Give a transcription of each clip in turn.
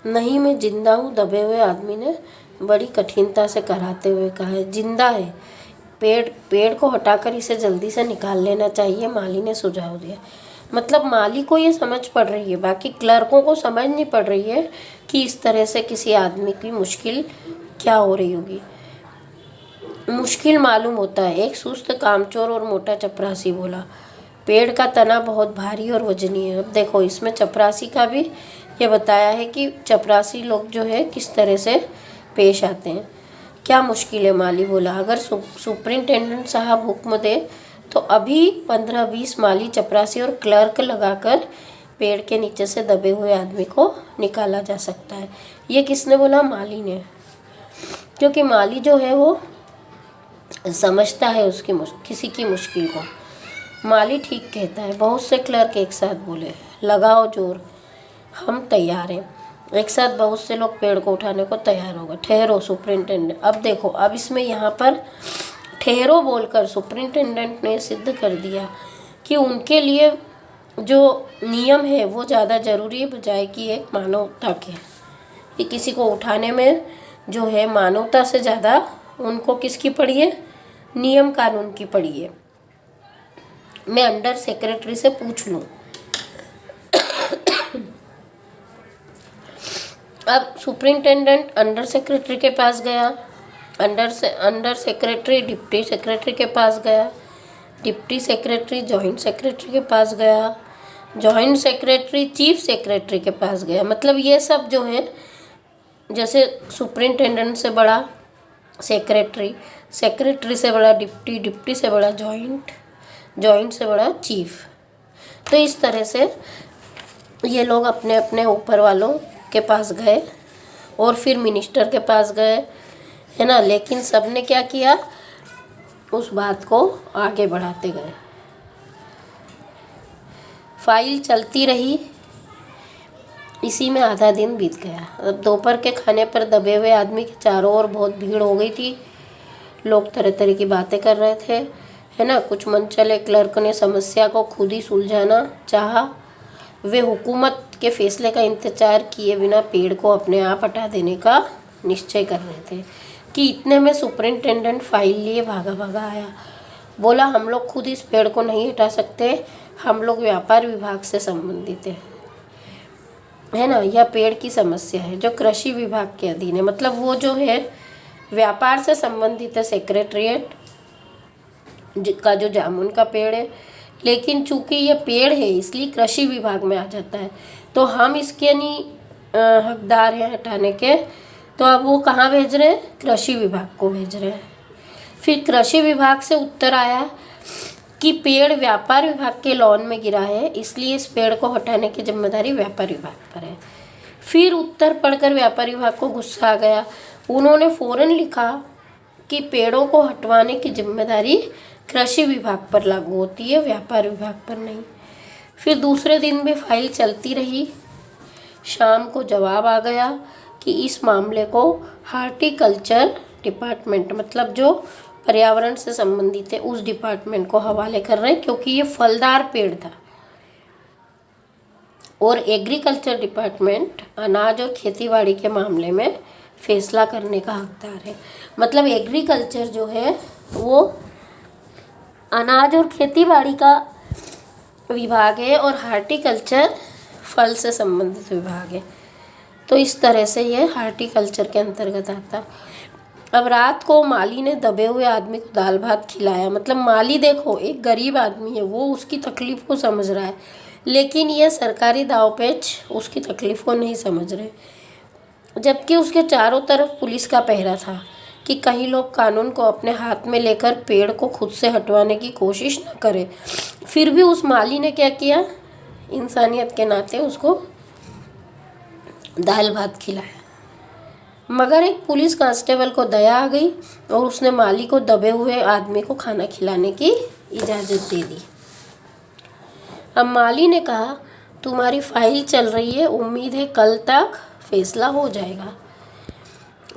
नहीं, मैं जिंदा हूँ, दबे हुए आदमी ने बड़ी कठिनता से कराते हुए कहा है। जिंदा है, पेड़ को हटाकर इसे जल्दी से निकाल लेना चाहिए, माली ने सुझाव दिया। मतलब माली को ये समझ पड़ रही है, बाकी क्लर्कों को समझ नहीं पड़ रही है कि इस तरह से किसी आदमी की मुश्किल क्या हो रही होगी। मुश्किल मालूम होता है, एक सुस्त कामचोर और मोटा चपरासी बोला। पेड़ का तना बहुत भारी और वजनी है। अब देखो, इसमें चपरासी का भी ये बताया है कि चपरासी लोग जो है किस तरह से पेश आते हैं। क्या मुश्किल है, माली बोला। अगर सुपरिंटेंडेंट साहब हुक्म दे तो अभी 15-20 माली, चपरासी और क्लर्क लगाकर पेड़ के नीचे से दबे हुए आदमी को निकाला जा सकता है। ये किसने बोला? माली ने। क्योंकि माली जो है वो समझता है उसकी किसी की मुश्किल को। माली ठीक कहता है। बहुत से क्लर्क एक साथ बोले, लगाओ जोर, हम तैयार हैं। एक साथ बहुत से लोग पेड़ को उठाने को तैयार हो गए। ठहरो सुपरिंटेंडेंट। अब देखो, अब इसमें यहाँ पर ठहरो बोलकर सुपरिंटेंडेंट ने सिद्ध कर दिया कि उनके लिए जो नियम है वो ज़्यादा ज़रूरी है बजाय कि एक मानवता के। कि किसी को उठाने में जो है मानवता से ज़्यादा उनको किसकी पड़ी है? नियम कानून की पड़ी है। मैं अंडर सेक्रेटरी से पूछ लूँ। अब सुपरिंटेंडेंट अंडर सेक्रेटरी के पास गया। अंडर सेक्रेटरी डिप्टी सेक्रेटरी के पास गया। डिप्टी सेक्रेटरी जॉइंट सेक्रेटरी के पास गया। जॉइंट सेक्रेटरी चीफ सेक्रेटरी के पास गया। मतलब ये सब जो है, जैसे सुपरिंटेंडेंट से बड़ा सेक्रेटरी, सेक्रेटरी से बड़ा डिप्टी, डिप्टी से बड़ा जॉइंट, जॉइंट से बड़ा चीफ। तो इस तरह से ये लोग अपने अपने ऊपर वालों के पास गए और फिर मिनिस्टर के पास गए, है ना। लेकिन सबने क्या किया? उस बात को आगे बढ़ाते गए। फाइल चलती रही। इसी में आधा दिन बीत गया। अब दोपहर के खाने पर दबे हुए आदमी के चारों ओर बहुत भीड़ हो गई थी। लोग तरह तरह की बातें कर रहे थे, है ना। कुछ मनचले क्लर्क ने समस्या को खुद ही सुलझाना चाहा। वे हुकूमत के फैसले का इंतजार किए बिना पेड़ को अपने आप हटा देने का निश्चय कर रहे थे कि इतने में सुपरिंटेंडेंट फाइल लिए भागा भागा आया। बोला, हम लोग खुद इस पेड़ को नहीं हटा सकते, हम लोग व्यापार विभाग से संबंधित है ना। यह पेड़ की समस्या है जो कृषि विभाग के अधीन है। मतलब वो जो है व्यापार से संबंधित है, सेक्रेटरीट का जो जामुन का पेड़ है। लेकिन चूंकि ये पेड़ है इसलिए कृषि विभाग में आ जाता है, तो हम इसके नहीं हकदार हैं हटाने के। तो अब वो कहाँ भेज रहे हैं? कृषि विभाग को भेज रहे हैं। फिर कृषि विभाग से उत्तर आया कि पेड़ व्यापार विभाग के लॉन में गिरा है, इसलिए इस पेड़ को हटाने की जिम्मेदारी व्यापार विभाग पर है। फिर उत्तर पढ़कर व्यापार विभाग को गुस्सा आ गया। उन्होंने फौरन लिखा कि पेड़ों को हटवाने की जिम्मेदारी कृषि विभाग पर लागू होती है, व्यापार विभाग पर नहीं। फिर दूसरे दिन भी फाइल चलती रही। शाम को जवाब आ गया कि इस मामले को हार्टिकल्चर डिपार्टमेंट, मतलब जो पर्यावरण से संबंधित है, उस डिपार्टमेंट को हवाले कर रहे हैं, क्योंकि ये फलदार पेड़ था। और एग्रीकल्चर डिपार्टमेंट अनाज और खेतीबाड़ी के मामले में फैसला करने का हकदार है। मतलब एग्रीकल्चर जो है वो अनाज और खेतीबाड़ी का विभाग है और हार्टिकल्चर फल से संबंधित विभाग है। तो इस तरह से ये हार्टिकल्चर के अंतर्गत आता। अब रात को माली ने दबे हुए आदमी को दाल भात खिलाया। मतलब माली देखो, एक गरीब आदमी है, वो उसकी तकलीफ को समझ रहा है, लेकिन ये सरकारी दावपेच उसकी तकलीफ को नहीं समझ रहे। जबकि उसके चारों तरफ पुलिस का पहरा था कि कहीं लोग कानून को अपने हाथ में लेकर पेड़ को खुद से हटवाने की कोशिश न करें। फिर भी उस माली ने क्या किया? इंसानियत के नाते उसको दाल भात खिलाया। मगर एक पुलिस कांस्टेबल को दया आ गई और उसने माली को दबे हुए आदमी को खाना खिलाने की इजाज़त दे दी। अब माली ने कहा, तुम्हारी फाइल चल रही है, उम्मीद है कल तक फैसला हो जाएगा।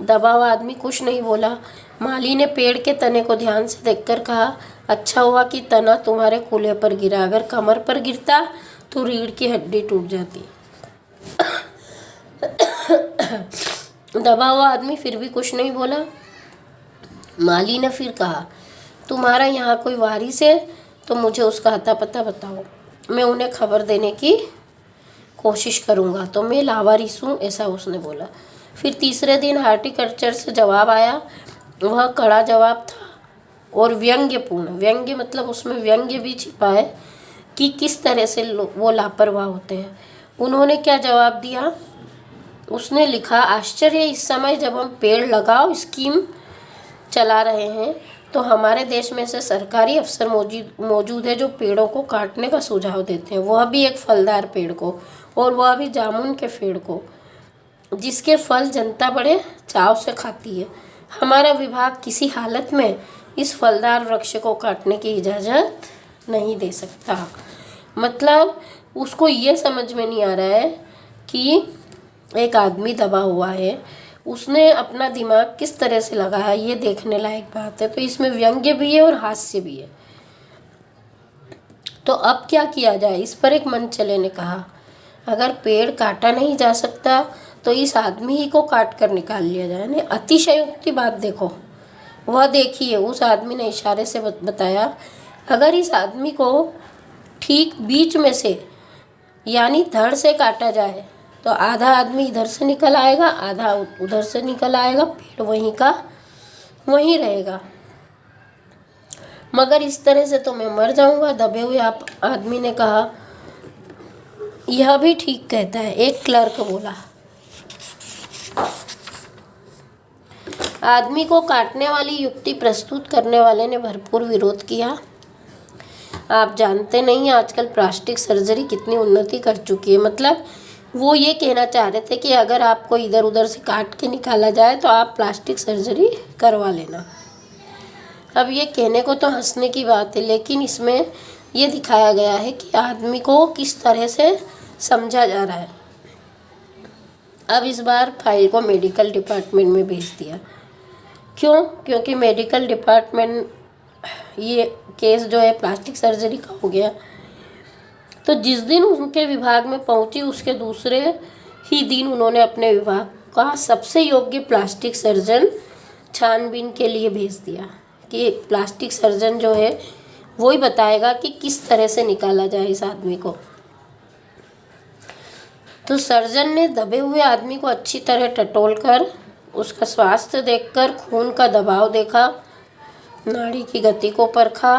दबा हुआ आदमी कुछ नहीं बोला। माली ने पेड़ के तने को ध्यान से देखकर कहा, अच्छा हुआ कि तना तुम्हारे कूल्हे पर गिरा, अगर कमर पर गिरता तो रीढ़ की हड्डी टूट जाती। दबा हुआ आदमी फिर भी कुछ नहीं बोला। माली ने फिर कहा, तुम्हारा यहाँ कोई वारिस है तो मुझे उसका अता पता बताओ, मैं उन्हें खबर देने की कोशिश करूँगा। तो मैं लावारिस हूँ, ऐसा उसने बोला। फिर तीसरे दिन हार्टिकल्चर से जवाब आया। वह कड़ा जवाब था और व्यंग्यपूर्ण। व्यंग्य मतलब उसमें व्यंग्य भी छिपा है कि किस तरह से वो लापरवाह होते हैं। उन्होंने क्या जवाब दिया? उसने लिखा, आश्चर्य, इस समय जब हम पेड़ लगाओ स्कीम चला रहे हैं तो हमारे देश में से सरकारी अफसर मौजूद है जो पेड़ों को काटने का सुझाव देते हैं, वह भी एक फलदार पेड़ को, और वह भी जामुन के पेड़ को, जिसके फल जनता बड़े चाव से खाती है। हमारा विभाग किसी हालत में इस फलदार वृक्ष को काटने की इजाज़त नहीं दे सकता। मतलब उसको ये समझ में नहीं आ रहा है कि एक आदमी दबा हुआ है, उसने अपना दिमाग किस तरह से लगाया, ये देखने लायक बात है। तो इसमें व्यंग्य भी है और हास्य भी है। तो अब क्या किया जाए, इस पर एक मनचले ने कहा, अगर पेड़ काटा नहीं जा सकता तो इस आदमी ही को काट कर निकाल लिया जाए। ने अतिशयोक्ति बात देखो, वह देखिए, उस आदमी ने इशारे से बताया, अगर इस आदमी को ठीक बीच में से यानी धड़ से काटा जाए तो आधा आदमी इधर से निकल आएगा, आधा उधर से निकल आएगा, पेड़ वहीं का वहीं रहेगा। मगर इस तरह से तो मैं मर जाऊंगा। दबे हुए आदमी ने कहा, यह भी ठीक कहता है, एक क्लर्क बोला। आदमी को काटने वाली युक्ति प्रस्तुत करने वाले ने भरपूर विरोध किया। आप जानते नहीं आजकल प्लास्टिक सर्जरी कितनी उन्नति कर चुकी है। मतलब वो ये कहना चाह रहे थे कि अगर आपको इधर उधर से काट के निकाला जाए तो आप प्लास्टिक सर्जरी करवा लेना। अब ये कहने को तो हंसने की बात है, लेकिन इसमें ये दिखाया गया है कि आदमी को किस तरह से समझा जा रहा है। अब इस बार फाइल को मेडिकल डिपार्टमेंट में भेज दिया। क्यों? क्योंकि मेडिकल डिपार्टमेंट ये केस जो है प्लास्टिक सर्जरी का हो गया। तो जिस दिन उनके विभाग में पहुंची उसके दूसरे ही दिन उन्होंने अपने विभाग का सबसे योग्य प्लास्टिक सर्जन छानबीन के लिए भेज दिया कि प्लास्टिक सर्जन जो है वो ही बताएगा कि किस तरह से निकाला जाए इस आदमी को। तो सर्जन ने दबे हुए आदमी को अच्छी तरह टटोल कर उसका स्वास्थ्य देखकर, खून का दबाव देखा, नाड़ी की गति को परखा,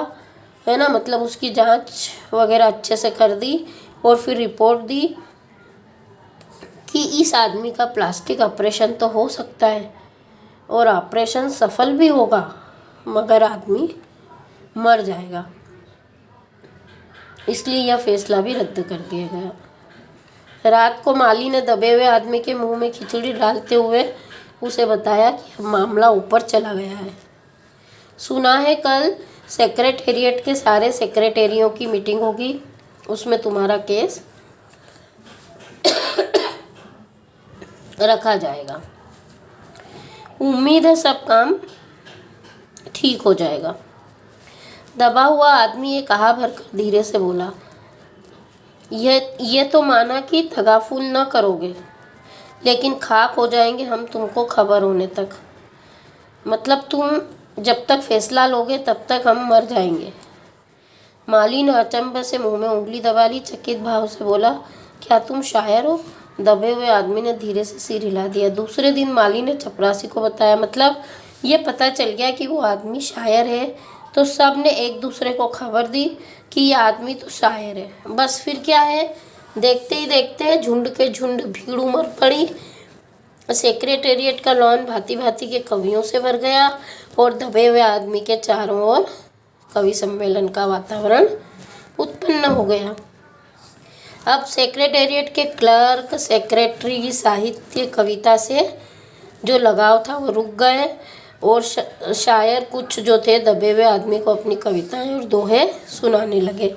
है ना, मतलब उसकी जांच वगैरह अच्छे से कर दी और फिर रिपोर्ट दी कि इस आदमी का प्लास्टिक ऑपरेशन तो हो सकता है और ऑपरेशन सफल भी होगा, मगर आदमी मर जाएगा। इसलिए यह फैसला भी रद्द कर दिया गया। रात को माली ने दबे हुए आदमी के मुंह में खिचड़ी डालते हुए उसे बताया कि मामला ऊपर चला गया है। सुना है कल सेक्रेटेरिएट के सारे सेक्रेटेरियों की मीटिंग होगी, उसमें तुम्हारा केस रखा जाएगा। उम्मीद है सब काम ठीक हो जाएगा। दबा हुआ आदमी एक आह भरकर धीरे से बोला, ये तो माना कि तगाफुल न करोगे, लेकिन खाक हो जाएंगे हम तुमको खबर होने तक। मतलब तुम जब तक फैसला लोगे तब तक हम मर जाएंगे। माली ने अचंभे से मुंह में उंगली दबा ली, चकित भाव से बोला, क्या तुम शायर हो? दबे हुए आदमी ने धीरे से सिर हिला दिया। दूसरे दिन माली ने चपरासी को बताया, मतलब ये पता चल गया कि वो आदमी शायर है, तो सब ने एक दूसरे को खबर दी कि ये आदमी तो शायर है। बस फिर क्या है, देखते ही देखते झुंड के झुंड भीड़ उमड़ पड़ी। सेक्रेटेरिएट का लॉन भांति भांति के कवियों से भर गया और दबे हुए आदमी के चारों ओर कवि सम्मेलन का वातावरण उत्पन्न हो गया। अब सेक्रेटेरिएट के क्लर्क, सेक्रेटरी, साहित्य, कविता से जो लगाव था वो रुक गए और शायर कुछ जो थे दबे हुए आदमी को अपनी कविताएं और दोहे सुनाने लगे।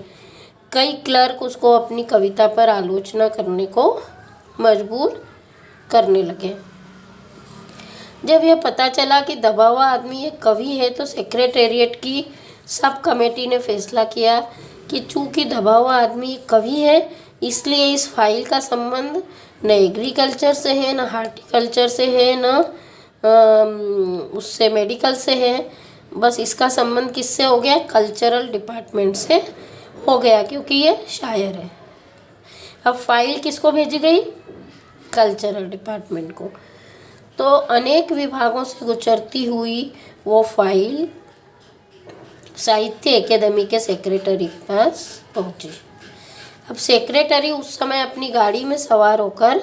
कई क्लर्क उसको अपनी कविता पर आलोचना करने को मजबूर करने लगे। जब यह पता चला कि दबा हुआ आदमी एक कवि है तो सेक्रेटेरिएट की सब कमेटी ने फैसला किया कि चूंकि दबा हुआ आदमी एक कवि है इसलिए इस फाइल का संबंध न एग्रीकल्चर से है, न हार्टिकल्चर से है, न उससे मेडिकल से है। बस इसका संबंध किससे हो गया? कल्चरल डिपार्टमेंट से हो गया, क्योंकि ये शायर है। अब फाइल किसको भेजी गई? कल्चरल डिपार्टमेंट को। तो अनेक विभागों से गुजरती हुई वो फाइल साहित्य अकेदमी के सेक्रेटरी के पास पहुंची। अब सेक्रेटरी उस समय अपनी गाड़ी में सवार होकर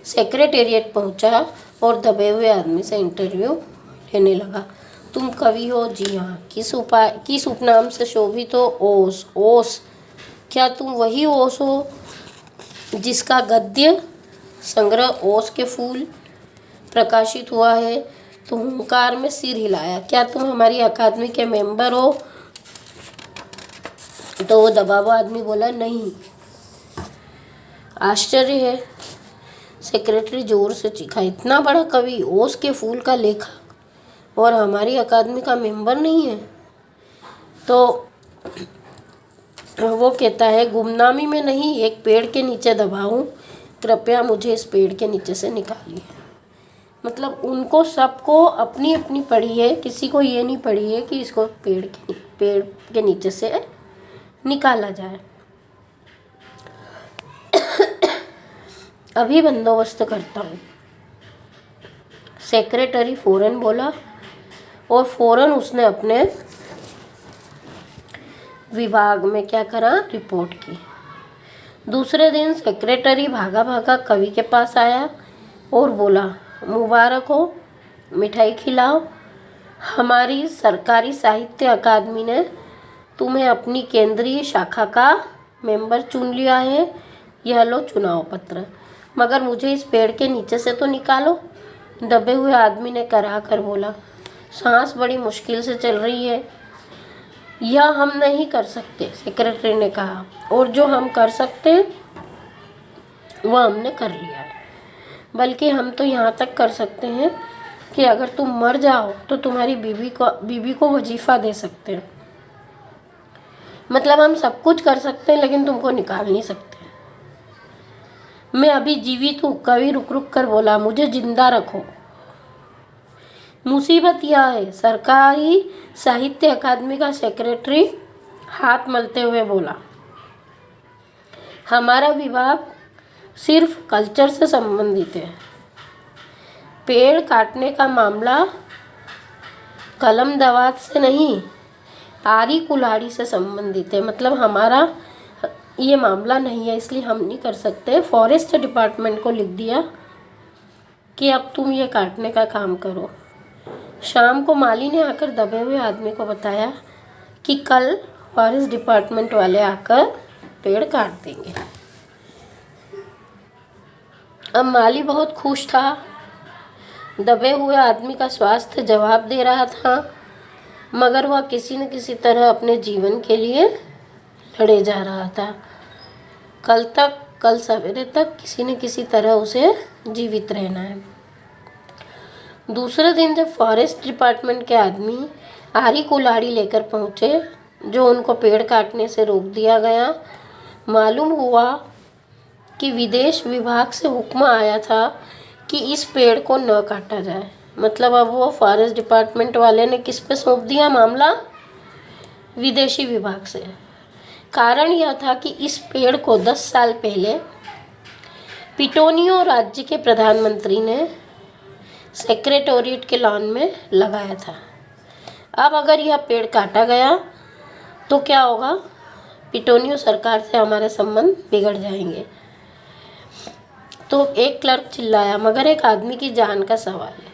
सेक्रेटेरिएट पहुंचा और दबे हुए आदमी से इंटरव्यू लेने लगा। तुम कवि हो? जी हाँ। किस उपनाम से शोभित हो? ओस। ओस? क्या तुम वही ओस हो जिसका गद्य संग्रह ओस के फूल प्रकाशित हुआ है? तो हुंकार में सिर हिलाया। क्या तुम हमारी अकादमी के मेंबर हो? तो वो दबा हुआ आदमी बोला नहीं। आश्चर्य है। सेक्रेटरी जोर से चीखा, इतना बड़ा कवि, ओस के फूल का लेखक, और हमारी अकादमी का मेंबर नहीं है? तो वो कहता है, गुमनामी में नहीं, एक पेड़ के नीचे दबा हूँ, कृपया मुझे इस पेड़ के नीचे से निकालिए। मतलब उनको सबको अपनी अपनी पड़ी है, किसी को ये नहीं पड़ी है कि इसको पेड़ के नीचे से निकाला जाए। अभी बंदोबस्त करता हूँ। सेक्रेटरी फौरन बोला और फौरन उसने अपने विभाग में क्या करा? रिपोर्ट की। दूसरे दिन सेक्रेटरी भागा भागा कवि के पास आया और बोला, मुबारक हो, मिठाई खिलाओ, हमारी सरकारी साहित्य अकादमी ने तुम्हें अपनी केंद्रीय शाखा का मेंबर चुन लिया है। यह लो चुनाव पत्र, मगर मुझे इस पेड़ के नीचे से तो निकालो। दबे हुए आदमी ने कराह कर बोला, सांस बड़ी मुश्किल से चल रही है, यह हम नहीं कर सकते। सेक्रेटरी ने कहा, और जो हम कर सकते वह हमने कर लिया है। बल्कि हम तो यहाँ तक कर सकते हैं कि अगर तुम मर जाओ तो तुम्हारी बीवी को वजीफा दे सकते हैं। मतलब हम सब कुछ कर सकते हैं लेकिन तुमको निकाल नहीं सकते। मैं अभी जीवित हूँ। कवि रुक रुक कर बोला, मुझे जिंदा रखो। मुसीबत यह है, सरकारी साहित्य अकादमी का सेक्रेटरी हाथ मलते हुए बोला, हमारा विभाग सिर्फ कल्चर से संबंधित है। पेड़ काटने का मामला कलम दवात से नहीं, आरी कुल्हाड़ी से संबंधित है। मतलब हमारा ये मामला नहीं है, इसलिए हम नहीं कर सकते। फॉरेस्ट डिपार्टमेंट को लिख दिया कि अब तुम ये काटने का काम करो। शाम को माली ने आकर दबे हुए आदमी को बताया कि कल फॉरेस्ट डिपार्टमेंट वाले आकर पेड़ काट देंगे। अब माली बहुत खुश था। दबे हुए आदमी का स्वास्थ्य जवाब दे रहा था, मगर वह किसी न किसी तरह अपने जीवन के लिए लड़े जा रहा था। कल सवेरे तक किसी न किसी तरह उसे जीवित रहना है। दूसरे दिन जब फॉरेस्ट डिपार्टमेंट के आदमी आरी कुल्हाड़ी लेकर पहुँचे, जो उनको पेड़ काटने से रोक दिया गया, मालूम हुआ कि विदेश विभाग से हुक्म आया था कि इस पेड़ को न काटा जाए। मतलब अब वो फॉरेस्ट डिपार्टमेंट वाले ने किस पे सौंप दिया मामला? विदेशी विभाग से। कारण यह था कि इस पेड़ को 10 साल पहले पिटोनियो राज्य के प्रधानमंत्री ने सेक्रेटेरिएट के लॉन में लगाया था। अब अगर यह पेड़ काटा गया तो क्या होगा? पिटोनियो सरकार से हमारे संबंध बिगड़ जाएंगे। तो एक क्लर्क चिल्लाया, मगर एक आदमी की जान का सवाल है।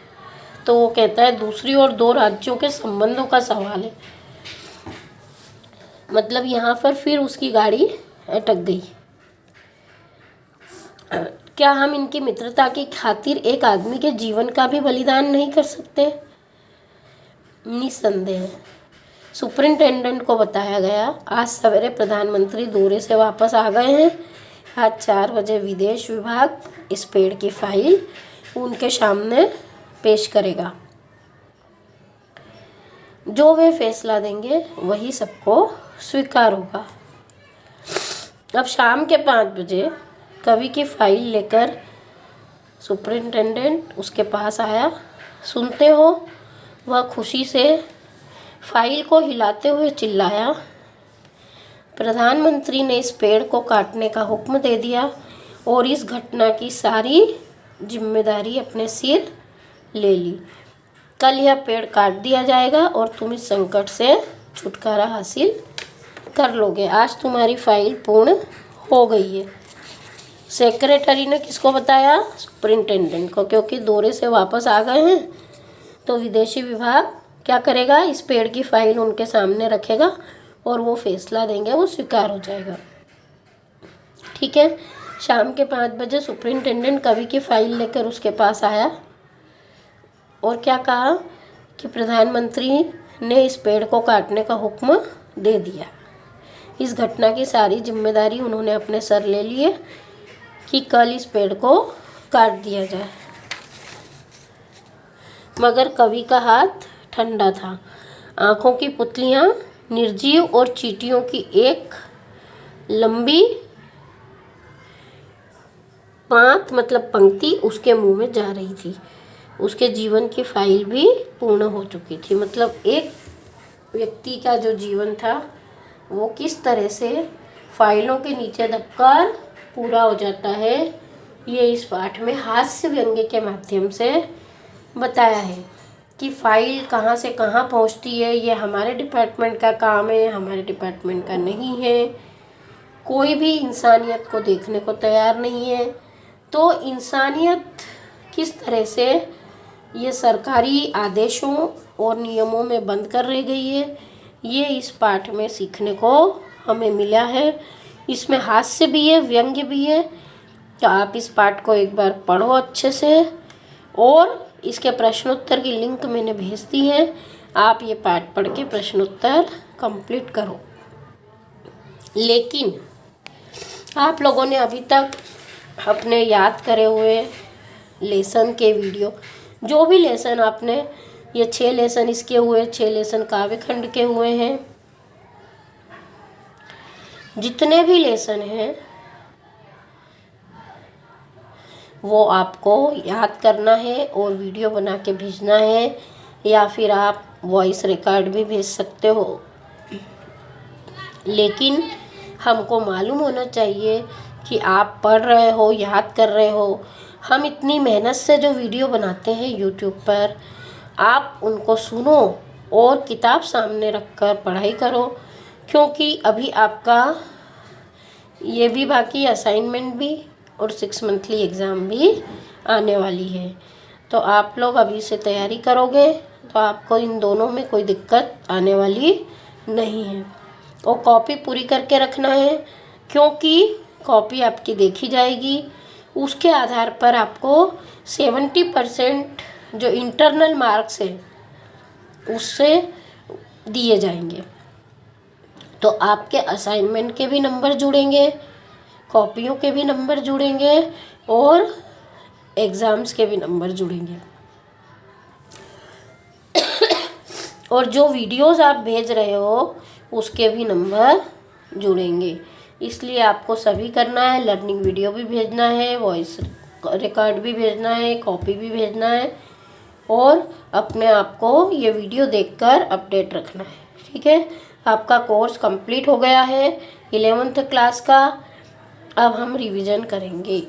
तो वो कहता है, दूसरी ओर 2 राज्यों के संबंधों का सवाल है। मतलब यहाँ पर फिर उसकी गाड़ी अटक गई। क्या हम इनकी मित्रता की खातिर एक आदमी के जीवन का भी बलिदान नहीं कर सकते? निस्संदेह। सुपरिंटेंडेंट को बताया गया, आज सवेरे प्रधानमंत्री दौरे से वापस आ गए हैं। आज 4 बजे विदेश विभाग इस पेड़ की फाइल उनके सामने पेश करेगा। जो वे फैसला देंगे वही सबको स्वीकार होगा। अब शाम के 5 बजे कवि की फाइल लेकर सुपरिंटेंडेंट उसके पास आया। सुनते हो, वह खुशी से फाइल को हिलाते हुए चिल्लाया, प्रधानमंत्री ने इस पेड़ को काटने का हुक्म दे दिया और इस घटना की सारी जिम्मेदारी अपने सिर ले ली। कल यह पेड़ काट दिया जाएगा और तुम इस संकट से छुटकारा हासिल कर लोगे। आज तुम्हारी फाइल पूर्ण हो गई है। सेक्रेटरी ने किसको बताया? सुपरिंटेंडेंट को, क्योंकि दौरे से वापस आ गए हैं तो विदेशी विभाग क्या करेगा? इस पेड़ की फाइल उनके सामने रखेगा और वो फैसला देंगे, वो स्वीकार हो जाएगा। ठीक है। शाम के 5 बजे सुपरिंटेंडेंट कवि की फाइल लेकर उसके पास आया और क्या कहा कि प्रधानमंत्री ने इस पेड़ को काटने का हुक्म दे दिया। इस घटना की सारी जिम्मेदारी उन्होंने अपने सर ले ली है कि कल इस पेड़ को काट दिया जाए। मगर कवि का हाथ ठंडा था। आंखों की पुतलियां निर्जीव और चींटियों की एक लंबी पंक्ति उसके मुंह में जा रही थी। उसके जीवन की फाइल भी पूर्ण हो चुकी थी। मतलब एक व्यक्ति का जो जीवन था वो किस तरह से फाइलों के नीचे दबकर पूरा हो जाता है, ये इस पाठ में हास्य व्यंग्य के माध्यम से बताया है कि फाइल कहाँ से कहाँ पहुँचती है। ये हमारे डिपार्टमेंट का काम है, हमारे डिपार्टमेंट का नहीं है। कोई भी इंसानियत को देखने को तैयार नहीं है। तो इंसानियत किस तरह से ये सरकारी आदेशों और नियमों में बंद कर रह गई है, ये इस पाठ में सीखने को हमें मिला है। इसमें हास्य भी है, व्यंग्य भी है। तो आप इस पाठ को एक बार पढ़ो अच्छे से और इसके प्रश्नोत्तर की लिंक मैंने भेज दी है। आप ये पाठ पढ़ के प्रश्नोत्तर कंप्लीट करो। लेकिन आप लोगों ने अभी तक अपने याद करे हुए लेसन के वीडियो, जो भी लेसन आपने, ये 6 लेसन इसके हुए, 6 लेसन काव्य खंड के हुए हैं, जितने भी लेसन हैं वो आपको याद करना है और वीडियो बना के भेजना है, या फिर आप वॉइस रिकॉर्ड भी भेज सकते हो। लेकिन हमको मालूम होना चाहिए कि आप पढ़ रहे हो, याद कर रहे हो। हम इतनी मेहनत से जो वीडियो बनाते हैं यूट्यूब पर, आप उनको सुनो और किताब सामने रखकर पढ़ाई करो, क्योंकि अभी आपका ये भी बाकी असाइनमेंट भी और 6 मंथली एग्ज़ाम भी आने वाली है। तो आप लोग अभी से तैयारी करोगे तो आपको इन दोनों में कोई दिक्कत आने वाली नहीं है। और कॉपी पूरी करके रखना है, क्योंकि कॉपी आपकी देखी जाएगी। उसके आधार पर आपको 70% जो इंटरनल मार्क्स है उससे दिए जाएंगे। तो आपके असाइनमेंट के भी नंबर जुड़ेंगे, कॉपियों के भी नंबर जुड़ेंगे और एग्ज़ाम्स के भी नंबर जुड़ेंगे। और जो वीडियोस आप भेज रहे हो उसके भी नंबर जुड़ेंगे। इसलिए आपको सभी करना है। लर्निंग वीडियो भी भेजना है, वॉइस रिकॉर्ड भी भेजना है, कॉपी भी भेजना है और अपने आप को ये वीडियो देखकर अपडेट रखना है। ठीक है। आपका कोर्स कंप्लीट हो गया है 11th क्लास का। अब हम रिवीजन करेंगे।